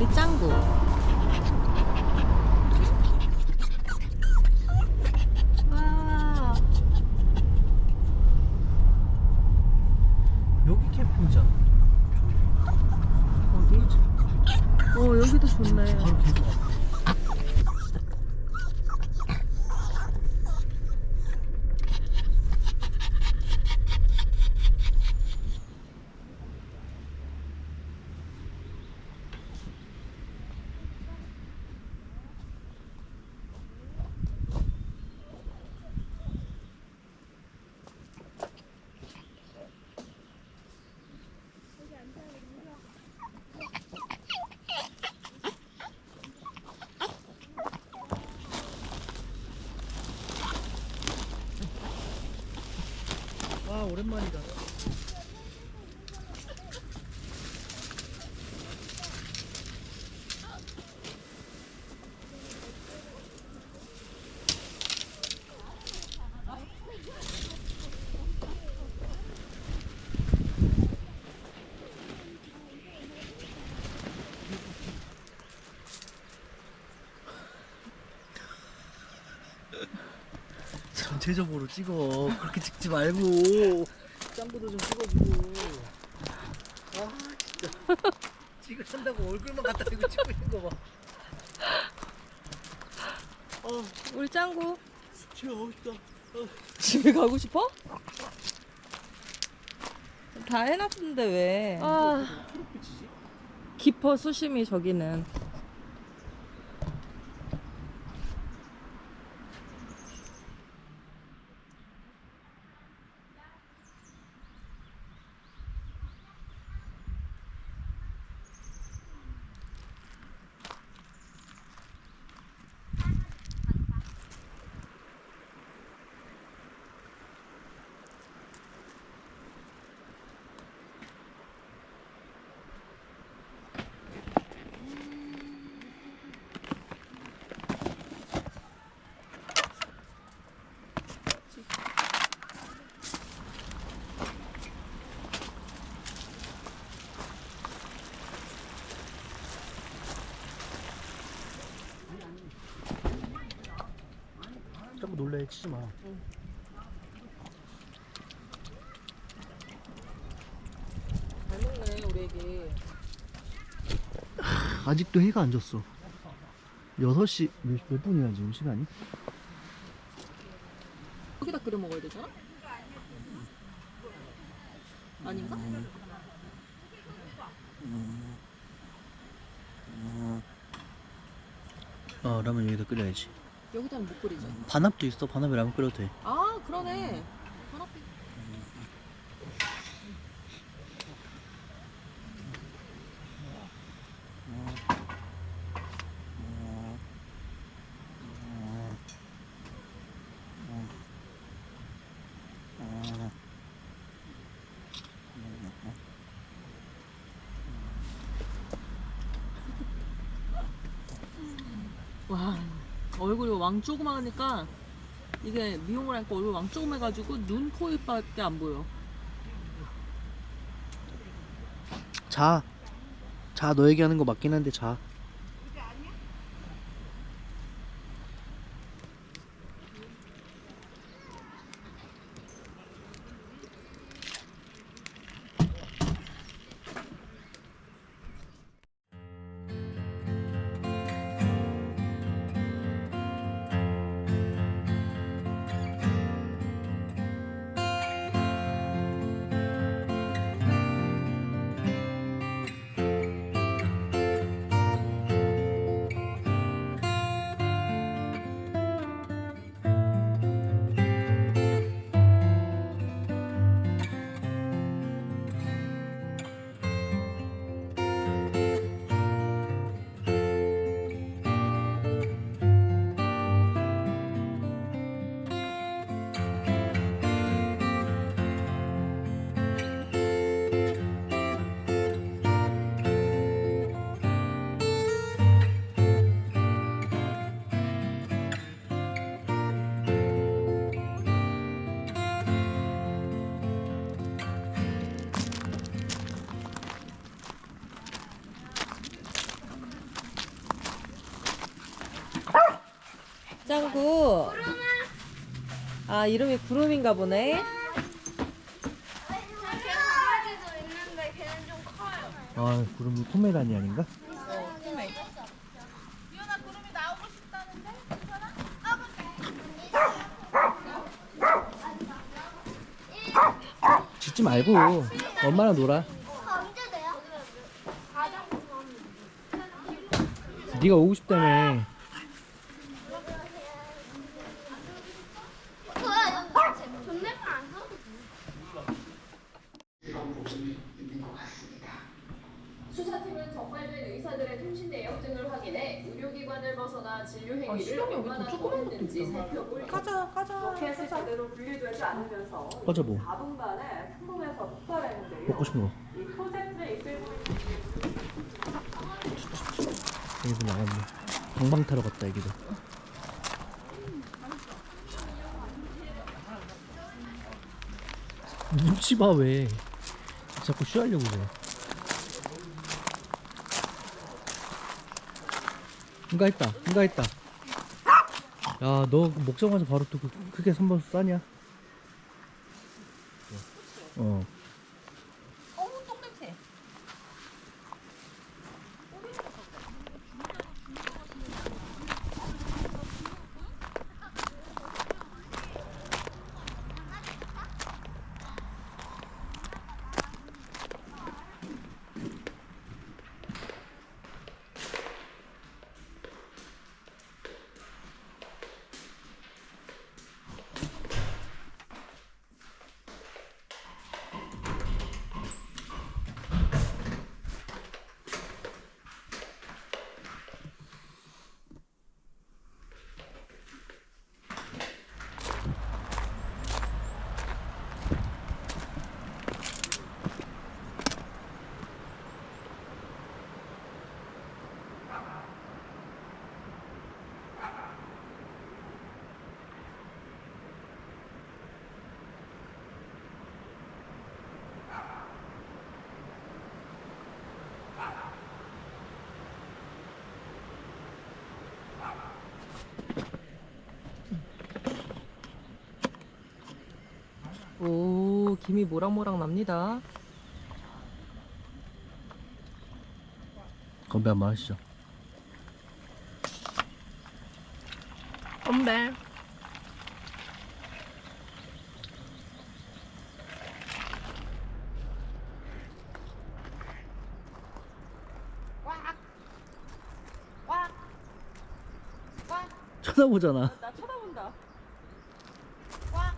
우리 짱구. 와. 여기 캠핑장. 어디? 여기도 좋네. 바로 계속 앞에. 와, 오랜만이다. 전체적으로 찍어. 그렇게 찍지 말고 짱구도 좀 찍어주고. 아 진짜 찍으신다고 얼굴만 갖다 대고 찍고 있는 거 봐. 우리 짱구. 집에 가고 싶다. 집에 가고 싶어? 다 해놨는데 왜? 아, 초록빛이지? 깊어 수심이 저기는. 짱구 놀래. 치지 마. 잘 먹네 우리 애기. 아직도 해가 안 졌어. 6시 몇 분이야 지금 시간이? 여기다 끓여 먹어야 되잖아? 아닌가? 라면 여기다 끓여야지. 여기다는 못 끓이지. 반합도 있어. 반합에 라면 끓여도 돼. 아 그러네. 하나 와 얼굴이 왕조그마하니까 이게 미용을 하니까 얼굴 왕조그매가지고 눈, 코, 입밖에 안 보여. 자. 자, 너 얘기하는 거 맞긴 한데 자. 짱구. 아, 이름이 구름인가 보네. 강아지도 있는데 걔는 좀 커요. 아 구름이 포메라니 아닌가? 유연아 구름이 나오고 싶다는데? 괜찮아? 짖지 말고 엄마랑 놀아. 언제 돼요? 네가 오고 싶다며. 존댓말 안 써? 수사팀은 적발된 의사들의 통신 내역등을 확인해 의료기관을 벗어나 진료 행위를 얼마나 더 했는지 살펴볼 가자. 로켓을 분리되지 않으면서 꺼져 뭐. 4분 만에 성공해서 폭발했는데요. 먹고 싶은 거. 이 프로젝트에 이끌고 애기도 나갔네. 방방 타러 갔다 애기도. 눈치 봐 왜? 자꾸 쉬하려고 그래. 응가했다. 야, 너 목장 가서 바로 또 크게 선번 싸냐? 어. 어우, 똥냄새. 오, 김이 모락모락 납니다. 건배 한번 하시죠. 건배. 쳐다보잖아. 나 쳐다본다. 와,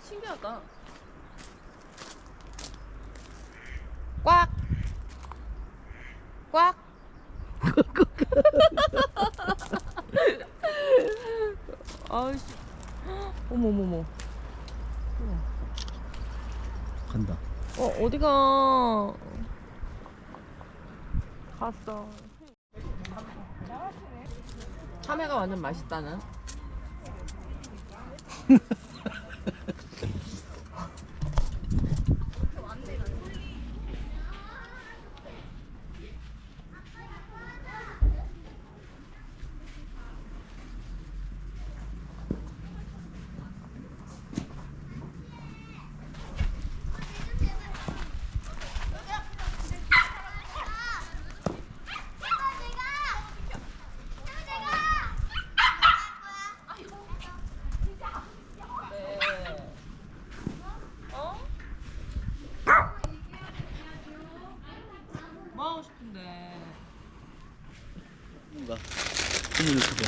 신기하다. 꽉. 꽉. 아이씨. 어머머머. 간다. 어디가? 갔어. 참외가 완전 맛있다는. 뭐 하고 싶은데? 뭔가 스물 유튜버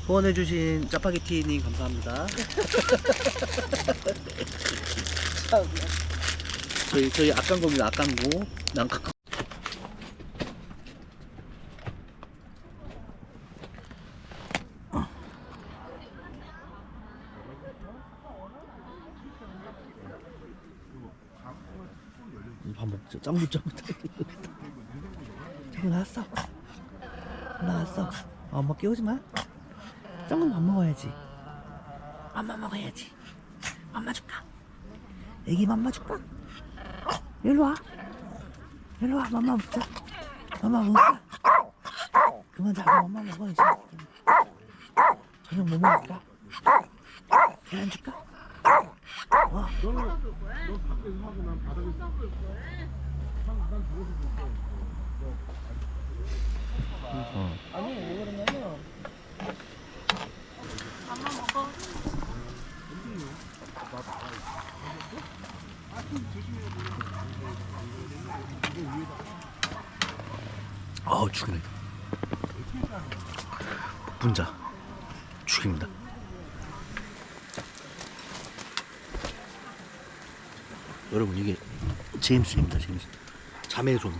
후원해주신 짜파게티님 감사합니다. 저희 악강고입니다. 악강고. 난강고. 밥 먹자. 짱구. 짱구 나왔어. 엄마 깨우지 마. 짱구는 밥 먹어야지. 맘마 먹어야지. 맘마 줄까? 애기 맘마 줄까? 일로 와. 일로 와, 맘마 먹자. 맘마 먹자. 그만 자고 맘마 먹어, 이제. 저녁 뭐 먹을까? 계란 줄까? 아니 왜 그러냐면 밥만 먹어. 죽이네. 분자 죽입니다. 여러분 이게 제임슨입니다. 제임슨. 자매손.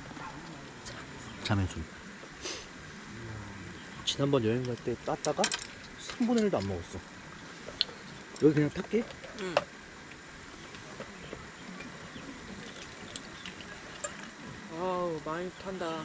자매손. 지난번 여행 갈 때 땄다가 3분의 1도 안 먹었어. 여기 그냥 탈게. 응. 아우 많이 탄다.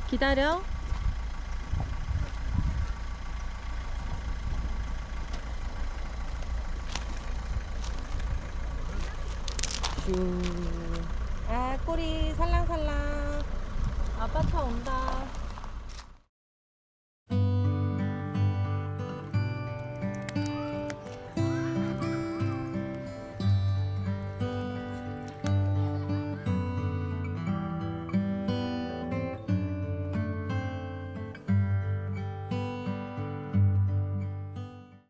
기다려. 아 꼬리 살랑살랑. 아빠 차 온다.